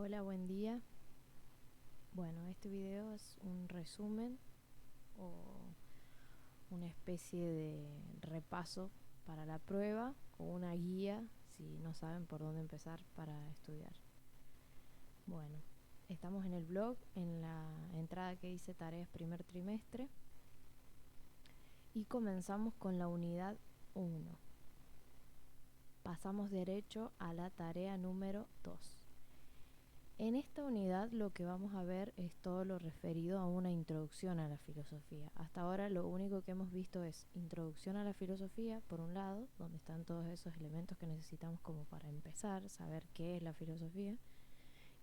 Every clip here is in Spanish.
Hola, buen día. Bueno, este video es un resumen o una especie de repaso para la prueba o una guía si no saben por dónde empezar para estudiar. Bueno, estamos en el blog, en la entrada que dice tareas primer trimestre y comenzamos con la unidad 1. Pasamos derecho a la tarea número 2. En esta unidad lo que vamos a ver es todo lo referido a una introducción a la filosofía. Hasta ahora lo único que hemos visto es introducción a la filosofía, por un lado, donde están todos esos elementos que necesitamos como para empezar, saber qué es la filosofía.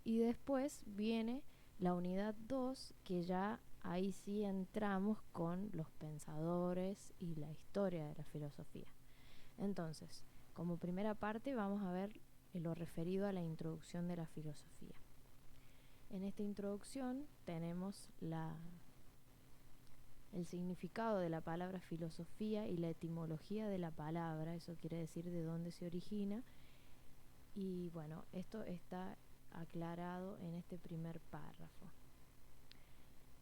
Y después viene la unidad 2, que ya ahí sí entramos con los pensadores y la historia de la filosofía. Entonces, como primera parte vamos a ver lo referido a la introducción de la filosofía. En esta introducción tenemos el significado de la palabra filosofía y la etimología de la palabra, eso quiere decir de dónde se origina. Y bueno, esto está aclarado en este primer párrafo.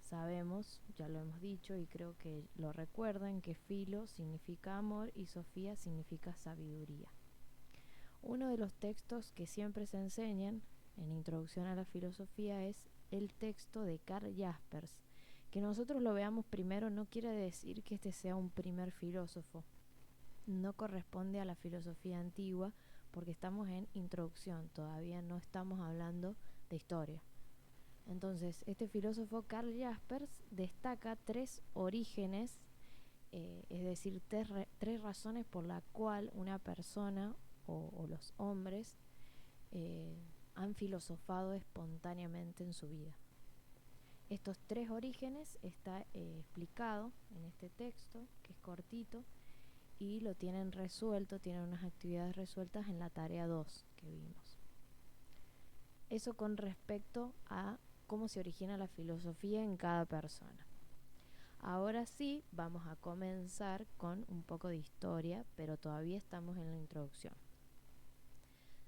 Sabemos, ya lo hemos dicho y creo que lo recuerdan, que filo significa amor y sofía significa sabiduría. Uno de los textos que siempre se enseñan en Introducción a la Filosofía es el texto de Karl Jaspers. Que nosotros lo veamos primero no quiere decir que este sea un primer filósofo. No corresponde a la filosofía antigua porque estamos en introducción, todavía no estamos hablando de historia. Entonces, este filósofo Karl Jaspers destaca tres orígenes, es decir, tres razones por la cual una persona o los hombres han filosofado espontáneamente en su vida. Estos tres orígenes está explicado en este texto, que es cortito, y lo tienen resuelto, tienen unas actividades resueltas en la tarea 2 que vimos. Eso con respecto a cómo se origina la filosofía en cada persona. Ahora sí, vamos a comenzar con un poco de historia, pero todavía estamos en la introducción.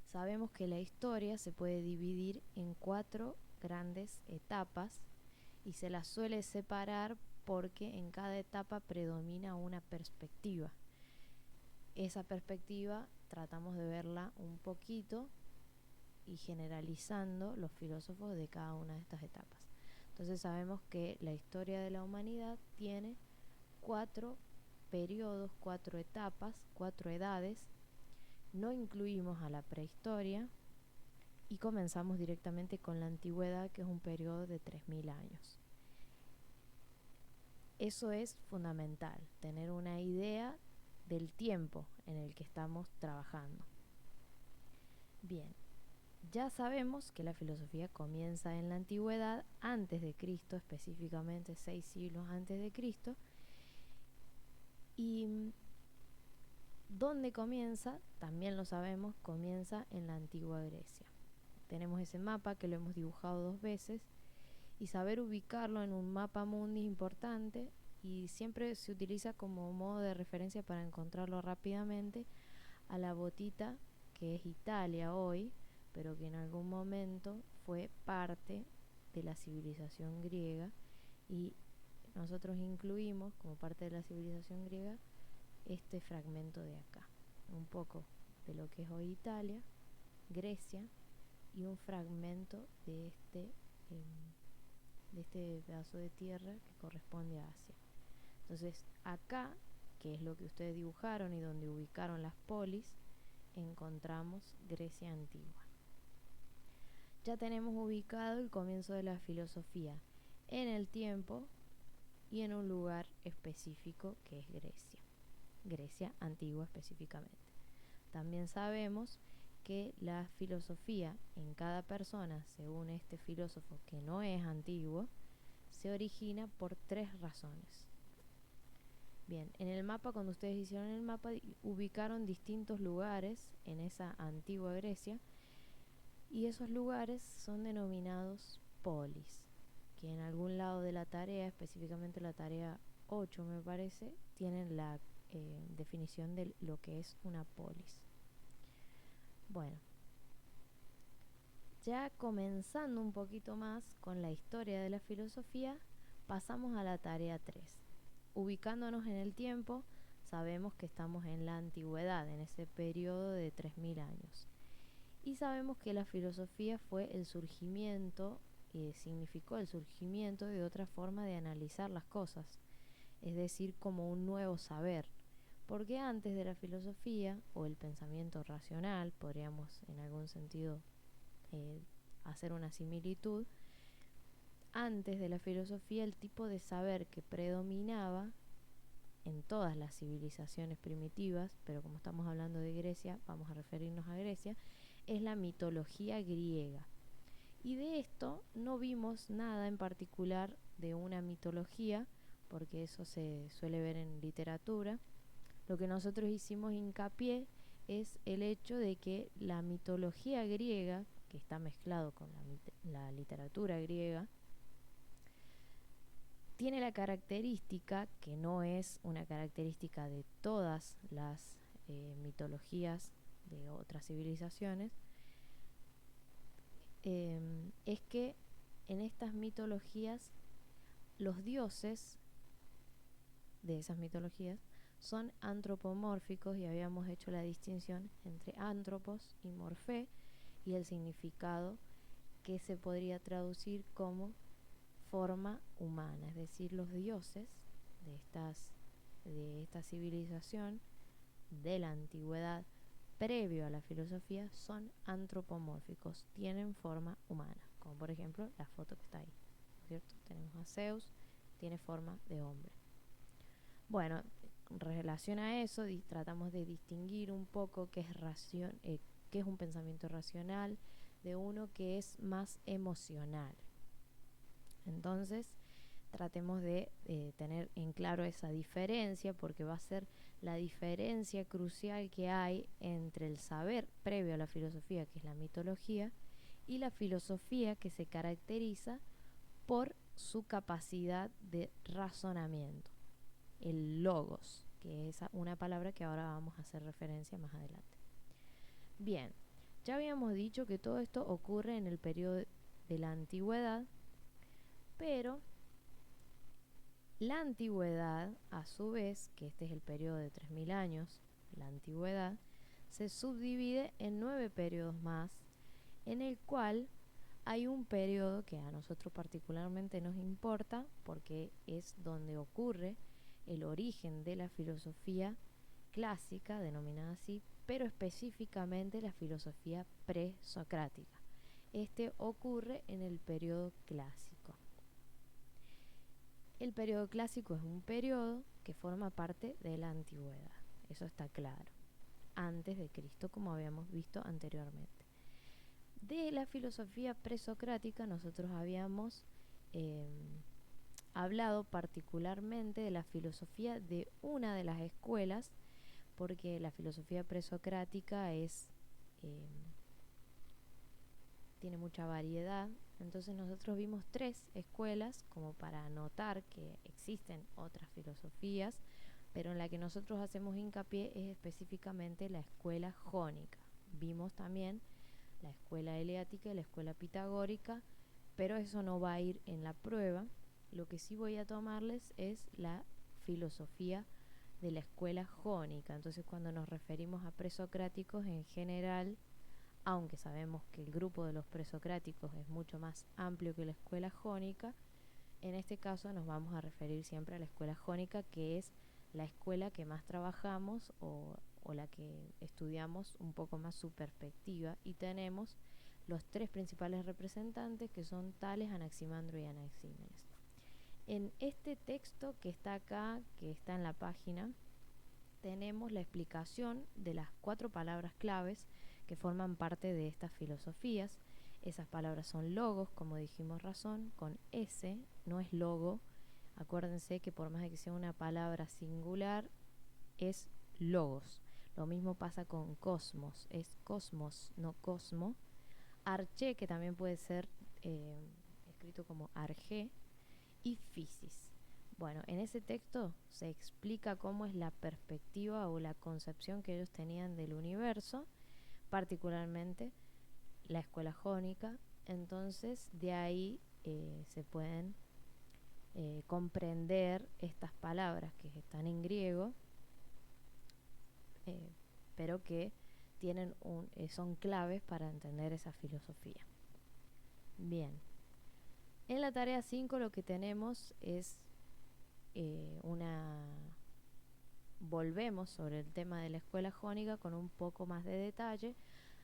Sabemos que la historia se puede dividir en 4 grandes etapas y se las suele separar porque en cada etapa predomina una perspectiva. Esa perspectiva tratamos de verla un poquito y generalizando los filósofos de cada una de estas etapas. Entonces sabemos que la historia de la humanidad tiene 4 periodos, 4 etapas, 4 edades. No incluimos a la prehistoria y comenzamos directamente con la antigüedad, que es un periodo de 3000 años. Eso es fundamental, tener una idea del tiempo en el que estamos trabajando. Bien, ya sabemos que la filosofía comienza en la antigüedad, antes de Cristo, específicamente 6 siglos antes de Cristo. Y ¿dónde comienza? También lo sabemos, comienza en la antigua Grecia. Tenemos ese mapa que lo hemos dibujado 2 veces y saber ubicarlo en un mapa mundi es importante y siempre se utiliza como modo de referencia para encontrarlo rápidamente a la botita que es Italia hoy, pero que en algún momento fue parte de la civilización griega y nosotros incluimos como parte de la civilización griega este fragmento de acá, un poco de lo que es hoy Italia, Grecia y un fragmento de este pedazo de tierra que corresponde a Asia. Entonces acá, que es lo que ustedes dibujaron y donde ubicaron las polis, encontramos Grecia antigua. Ya tenemos ubicado el comienzo de la filosofía en el tiempo y en un lugar específico que es Grecia, Grecia antigua específicamente. También sabemos que la filosofía en cada persona, según este filósofo que no es antiguo, se origina por 3 razones. Bien, en el mapa, cuando ustedes hicieron el mapa, ubicaron distintos lugares en esa antigua Grecia y esos lugares son denominados polis, que en algún lado de la tarea, específicamente la tarea 8 me parece, tienen la definición de lo que es una polis. Bueno, Ya comenzando un poquito más con la historia de la filosofía, pasamos a la tarea 3. Ubicándonos en el tiempo, sabemos que estamos en la antigüedad, en ese periodo de 3000 años. Y sabemos que la filosofía fue el surgimiento, significó el surgimiento de otra forma de analizar las cosas, es decir, como un nuevo saber. Porque antes de la filosofía, o el pensamiento racional, podríamos en algún sentido eh, hacer una similitud, antes de la filosofía el tipo de saber que predominaba en todas las civilizaciones primitivas, pero como estamos hablando de Grecia, vamos a referirnos a Grecia, es la mitología griega. Y de esto no vimos nada en particular de una mitología, porque eso se suele ver en literatura. Lo que nosotros hicimos hincapié es el hecho de que la mitología griega, que está mezclado con la literatura griega, tiene la característica, que no es una característica de todas las mitologías de otras civilizaciones, es que en estas mitologías los dioses de esas mitologías son antropomórficos, y habíamos hecho la distinción entre antropos y morfé, y el significado que se podría traducir como forma humana, es decir, los dioses de esta civilización de la antigüedad previo a la filosofía son antropomórficos, tienen forma humana, como por ejemplo la foto que está ahí, ¿cierto? Tenemos a Zeus, tiene forma de hombre. Bueno, en relación a eso tratamos de distinguir un poco qué es un pensamiento racional de uno que es más emocional. Entonces, tratemos de tener en claro esa diferencia, porque va a ser la diferencia crucial que hay entre el saber previo a la filosofía, que es la mitología, y la filosofía, que se caracteriza por su capacidad de razonamiento, el logos, que es una palabra que ahora vamos a hacer referencia más adelante. Bien, ya habíamos dicho que todo esto ocurre en el periodo de la antigüedad, pero la antigüedad, a su vez, que este es el periodo de 3000 años, la antigüedad, se subdivide en 9 periodos más, en el cual hay un periodo que a nosotros particularmente nos importa, porque es donde ocurre el origen de la filosofía clásica, denominada así, pero específicamente la filosofía presocrática. Este ocurre en el periodo clásico. El periodo clásico es un periodo que forma parte de la antigüedad, eso está claro, antes de Cristo, como habíamos visto anteriormente. De la filosofía presocrática nosotros habíamos hablado particularmente de la filosofía de una de las escuelas, porque la filosofía presocrática tiene mucha variedad. Entonces nosotros vimos 3 escuelas como para notar que existen otras filosofías, pero en la que nosotros hacemos hincapié es específicamente la escuela jónica. Vimos también la escuela eleática y la escuela pitagórica, pero eso no va a ir en la prueba. Lo que sí voy a tomarles es la filosofía de la escuela jónica. Entonces, cuando nos referimos a presocráticos en general, aunque sabemos que el grupo de los presocráticos es mucho más amplio que la escuela jónica, en este caso nos vamos a referir siempre a la escuela jónica, que es la escuela que más trabajamos o la que estudiamos un poco más su perspectiva, y tenemos los 3 principales representantes, que son Tales, Anaximandro y Anaxímenes. En este texto que está acá, que está en la página, tenemos la explicación de las 4 palabras claves que forman parte de estas filosofías. Esas palabras son logos, como dijimos, razón, con S, no es logo. Acuérdense que por más de que sea una palabra singular, es logos. Lo mismo pasa con cosmos, es cosmos, no cosmo. Arché, que también puede ser escrito como arge, y physis. Bueno, en ese texto se explica cómo es la perspectiva o la concepción que ellos tenían del universo, particularmente la escuela jónica. Entonces de ahí se pueden comprender estas palabras que están en griego, pero que son claves para entender esa filosofía. Bien, en la tarea 5 lo que tenemos es volvemos sobre el tema de la escuela jónica con un poco más de detalle,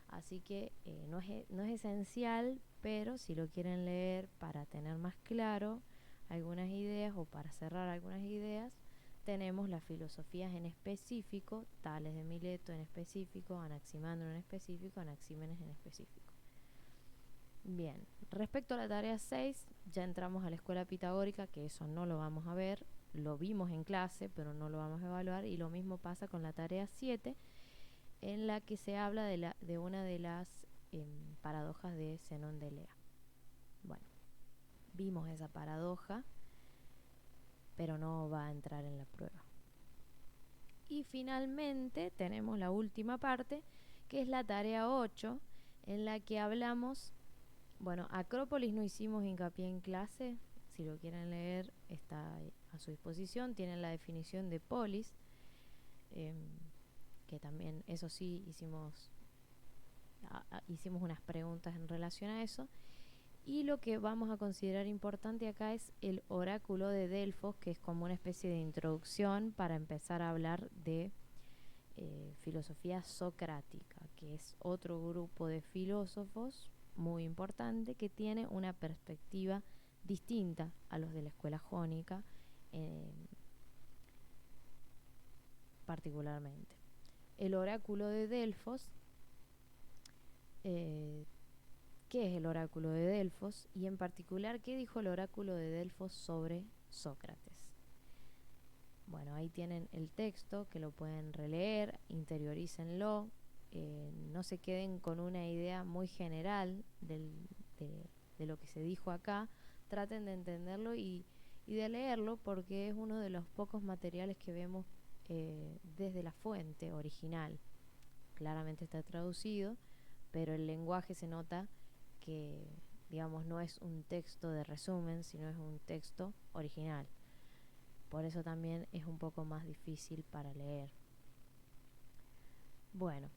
así que no es esencial, pero si lo quieren leer para tener más claro algunas ideas o para cerrar algunas ideas, tenemos las filosofías en específico, Tales de Mileto en específico, Anaximandro en específico, Anaxímenes en específico. Bien, respecto a la tarea 6, ya entramos a la escuela pitagórica, que eso no lo vamos a ver, lo vimos en clase, pero no lo vamos a evaluar, y lo mismo pasa con la tarea 7, en la que se habla de una de las paradojas de Zenón de Elea. Bueno, vimos esa paradoja, pero no va a entrar en la prueba. Y finalmente tenemos la última parte, que es la tarea 8, en la que hablamos, bueno, Acrópolis no hicimos hincapié en clase, si lo quieren leer está a su disposición, tienen la definición de polis, que también, eso sí, hicimos unas preguntas en relación a eso. Y lo que vamos a considerar importante acá es el oráculo de Delfos, que es como una especie de introducción para empezar a hablar de filosofía socrática, que es otro grupo de filósofos muy importante que tiene una perspectiva distinta a los de la escuela jónica, particularmente. El oráculo de Delfos, ¿qué es el oráculo de Delfos? Y en particular, ¿qué dijo el oráculo de Delfos sobre Sócrates? Bueno, ahí tienen el texto, que lo pueden releer, interiorícenlo, no se queden con una idea muy general de lo que se dijo acá, traten de entenderlo y de leerlo, porque es uno de los pocos materiales que vemos desde la fuente original. Claramente está traducido, pero el lenguaje se nota que, digamos, no es un texto de resumen, sino es un texto original. Por eso también es un poco más difícil para leer. Bueno,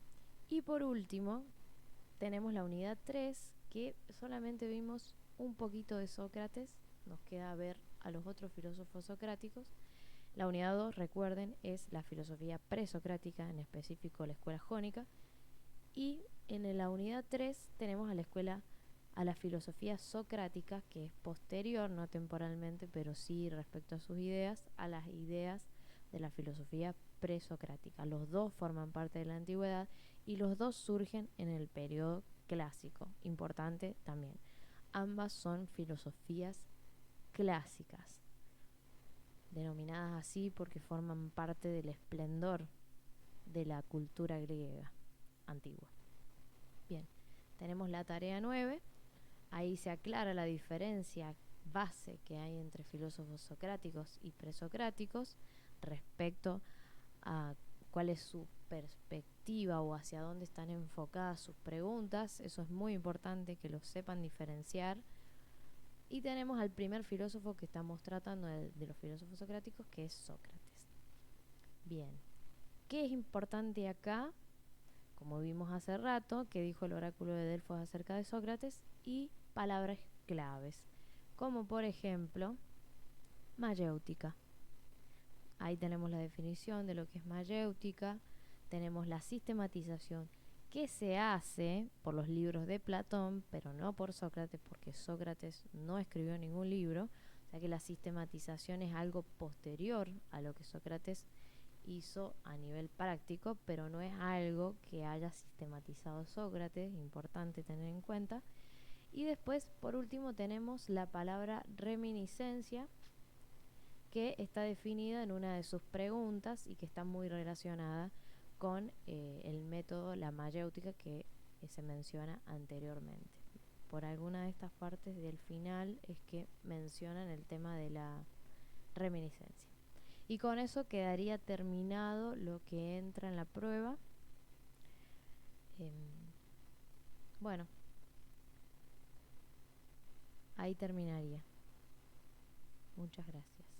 y por último tenemos la unidad 3, que solamente vimos un poquito de Sócrates, nos queda ver a los otros filósofos socráticos. La unidad 2, recuerden, es la filosofía presocrática, en específico la escuela jónica. Y en la unidad 3 tenemos a la filosofía socrática, que es posterior, no temporalmente, pero sí respecto a sus ideas, a las ideas de la filosofía presocrática. Los dos forman parte de la antigüedad y los dos surgen en el periodo clásico. Importante también. Ambas son filosofías clásicas, denominadas así porque forman parte del esplendor de la cultura griega antigua. Bien, tenemos la tarea 9. Ahí se aclara la diferencia base que hay entre filósofos socráticos y presocráticos respecto a cuál es su perspectiva o hacia dónde están enfocadas sus preguntas. Eso es muy importante que lo sepan diferenciar. Y tenemos al primer filósofo que estamos tratando de los filósofos socráticos, que es Sócrates. Bien, ¿qué es importante acá? Como vimos hace rato, que dijo el oráculo de Delfos acerca de Sócrates, y palabras claves, como por ejemplo mayéutica. Ahí tenemos la definición de lo que es mayéutica, tenemos la sistematización que se hace por los libros de Platón, pero no por Sócrates, porque Sócrates no escribió ningún libro, o sea que la sistematización es algo posterior a lo que Sócrates hizo a nivel práctico, pero no es algo que haya sistematizado Sócrates, importante tener en cuenta. Y después, por último, tenemos la palabra reminiscencia, que está definida en una de sus preguntas y que está muy relacionada con el método, la mayéutica, que se menciona anteriormente. Por alguna de estas partes del final es que mencionan el tema de la reminiscencia. Y con eso quedaría terminado lo que entra en la prueba. Bueno, Ahí terminaría. Muchas gracias.